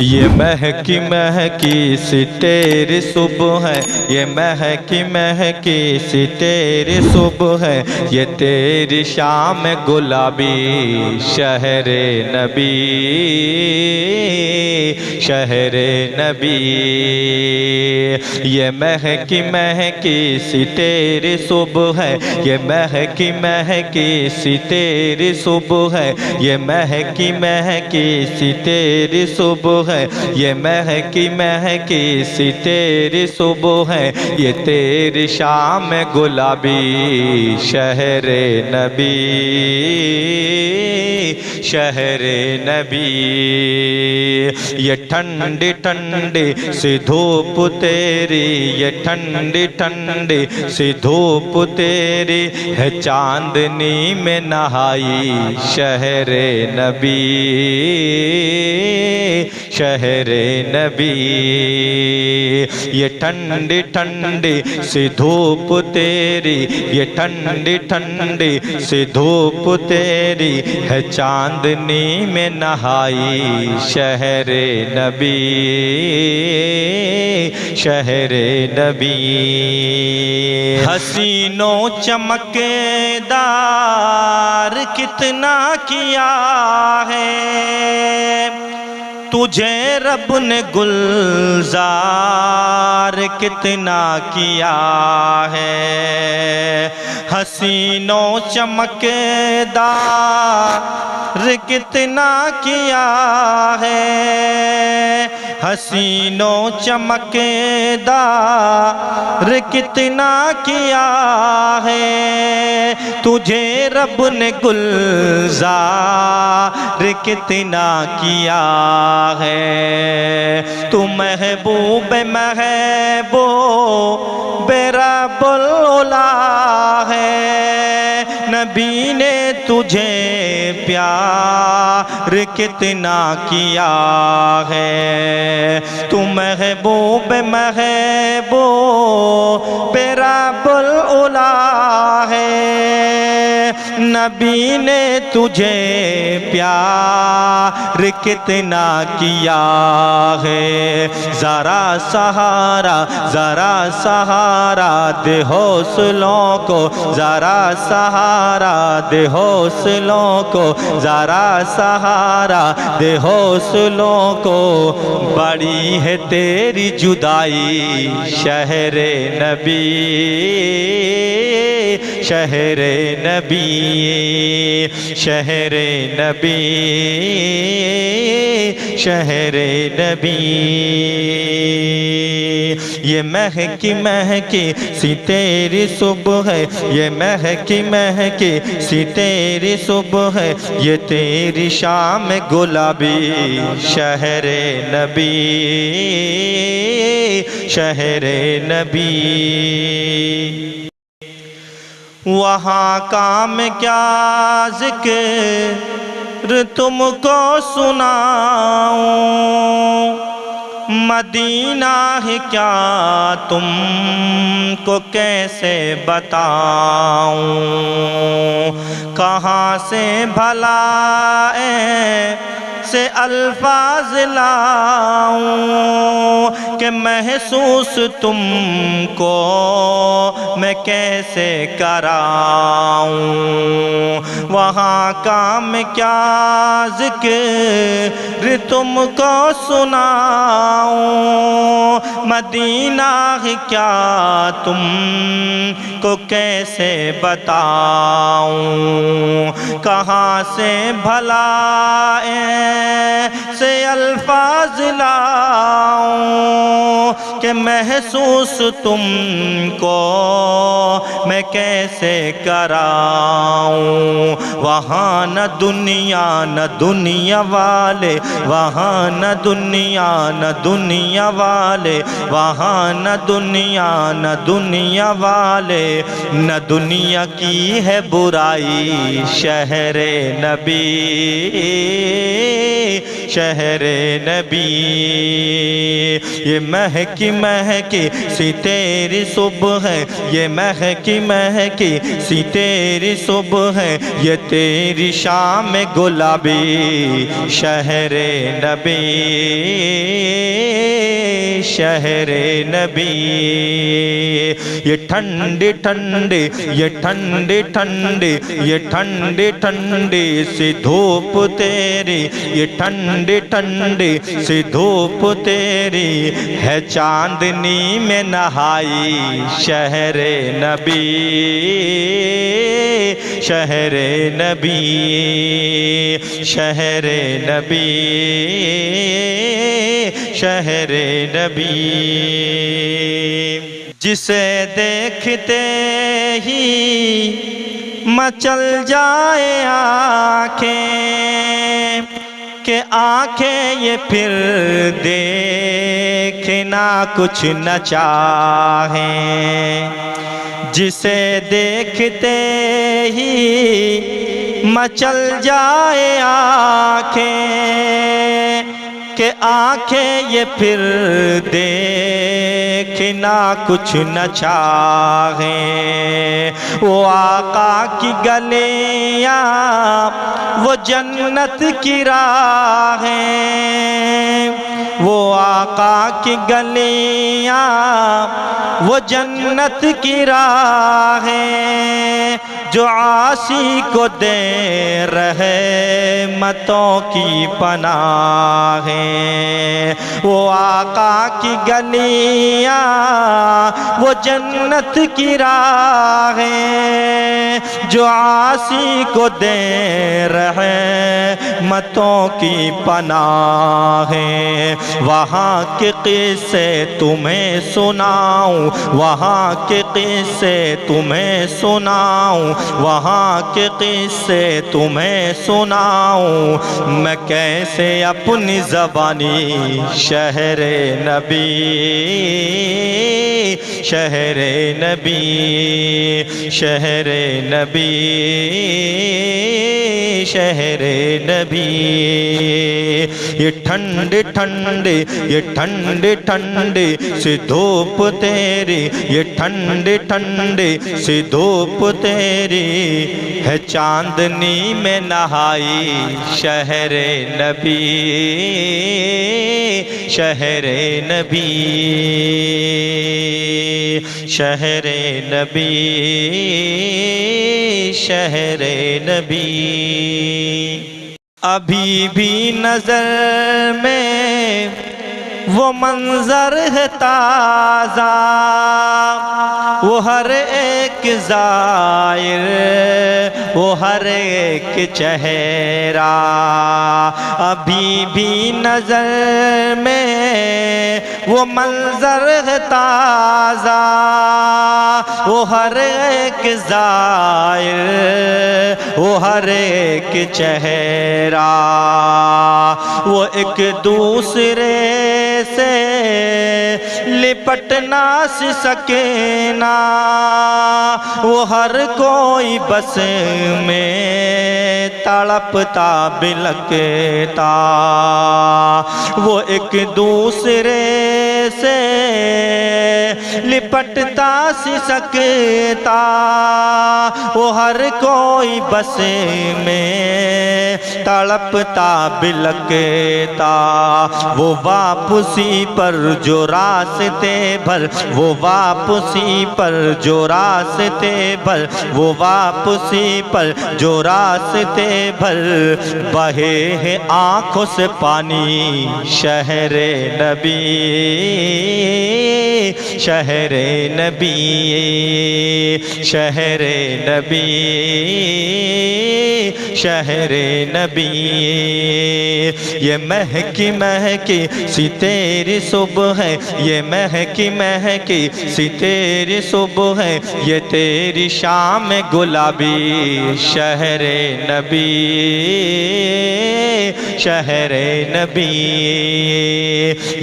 ये महकी महकी सी तेरी सुबह है, ये महकी महकी सी तेरी सुबह है, ये तेरी शाम गुलाबी शहरे नबी, शहरे नबी। ये महकी महकी सी तेरी सुबह है, ये महकी महकी सी तेरी सुबह है, ये महकी महकी सी तेरी सुबह है, ये महकी महकी सी तेरी सुबह है, ये तेरी शाम गुलाबी शहरे नबी, शहरे नबी। ये ठंडी ठंडी सी धूप तेरी, ये ठंडी ठंडी सी धूप तेरी है, चांदनी में नहाई शहरे नबी, शहरे नबी। ये ठंडी ठंडी सी धूप तेरी, ये ठंडी ठंडी सी धूप तेरी है, चांदनी में नहाई शहरे नबी, शहरे नबी। हसीनों चमकेदार कितना किया है, तुझे रब ने गुलजार कितना किया है। हसीनों चमकेदार कितना किया है, हसीनों चमकेदार कितना किया है, तुझे रब ने गुलजार कितना किया है। तू महबूब महबूब रब्बुल उला है, नबी ने तुझे प्यार कितना किया है। तू महबूब महबूब रब्बुल उला है, नबी ने तुझे प्यार कितना किया है। जरा सहारा दे हौसलों को, जरा सहारा दे हौसलों को, जरा सहारा दे हौसलों को। बड़ी है तेरी जुदाई शहरे नबी, शहरे नबी, शहरे नबी, शहरे नबी। ये महकी महकी सी तेरी सुबह है, ये महकी महकी सी तेरी सुबह है, ये तेरी शाम गुलाबी शहरे नबी, शहरे नबी। वहाँ काम क्या जिक्र तुमको सुनाऊं, मदीना है क्या तुमको कैसे बताऊं। कहाँ से भला से अल्फाज लाऊं कि महसूस तुमको मैं कैसे कराऊं। वहाँ काम क्या जिक्र तुमको सुनाऊं, मदीना है क्या तुमको कैसे बताऊं। कहाँ से भला से अल्फाज लाऊं कि महसूस तुमको मैं कैसे कराऊं। वहाँ न दुनिया वाले, वहाँ न दुनिया वाले, वहाँ न दुनिया वाले, न दुनिया की है बुराई। शहरे नबी, शहरे नबी, ये महकी महकी सी तेरी सुबह है, ये महकी महकी सी तेरी सुबह है, ये तेरी शाम गुलाबी। शहरे नबी, शहरे नबी, ये ठंडी ठंडी, ये ठंडी ठंडी, ये ठंडी ठंडी सी धूप तेरी, ये ठंडी ठंडी सी धूप तेरी है चांदनी में नहाई। शहरे नबी, शहरे नबी, शहरे नबी, शहरे नबी, जिसे देखते ही मचल जाए आँखें, के आँखें ये फिर देखना कुछ न चाहें। जिसे देखते ही मचल जाए आँखें, के आँखें ये फिर देखना कुछ न चाहें। वो आका की गलियां, वो जन्नत की राहें, वो आका की गलियां, वो जन्नत की राहें, जो आसी को दे रहमतों की पनाहें। वो आका की गलियां, वो जन्नत की राहें, जो आसी को दे रहमतों की पनाहें। वहाँ के किस्से तुम्हें सुनाऊं, वहाँ के किस्से तुम्हें सुनाऊं, वहाँ के किस्से तुम्हें सुनाऊं मैं कैसे अपनी ज़बानी। शहरे नबी, शहरे नबी, शहरे नबी, शहरे नबी, ये ठंडे ठंडे, ये ठंडे ठंडे से धूप तेरी, ये ठंडे ठंडे से धूप तेरी है चांदनी में नहाई। शहरे नबी, शहरे नबी, शहरे नबी, शहरे नबी। अभी भी नजर में वो मंजर है ताज़ा, वो हर एक ज़ाहिर, वो हर एक चेहरा। अभी भी नजर में वो मंजर है ताज़ा, वो हर एक ज़ाहिर, वो हर एक चेहरा। वो एक दूसरे से लिपट ना सके ना, वो हर कोई बस में तड़पता बिलकता। वो एक दूसरे से लिपटता सी सकता, वो हर कोई बस में तड़पता बिलकता। वो वापसी पर जो रास्ते भर, वो वापसी पर जो रास्ते भर, वो वापसी पर जो रास्ते भर बहे हैं आँखों से पानी। शहरे नबी, शहरे नबी, शहरे नबी, शहरे नबी। ये महकी महकी सी तेरी सुबह है, ये महकी महकी सी तेरी सुबह है, ये तेरी शाम गुलाबी। शहरे नबी, शहरे नबी,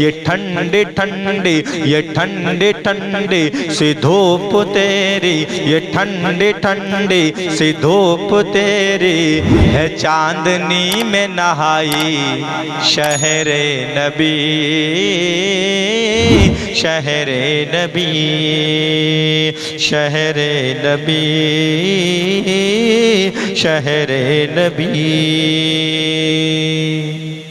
ये ठंडे ठंडी, ये ठंडी ठंडी सी धूप तेरी, ये ठंडी ठंडी सी धूप तेरी है। चांदनी में नहाई शहरे नबी, शहरे नबी, शहरे नबी, शहरे नबी।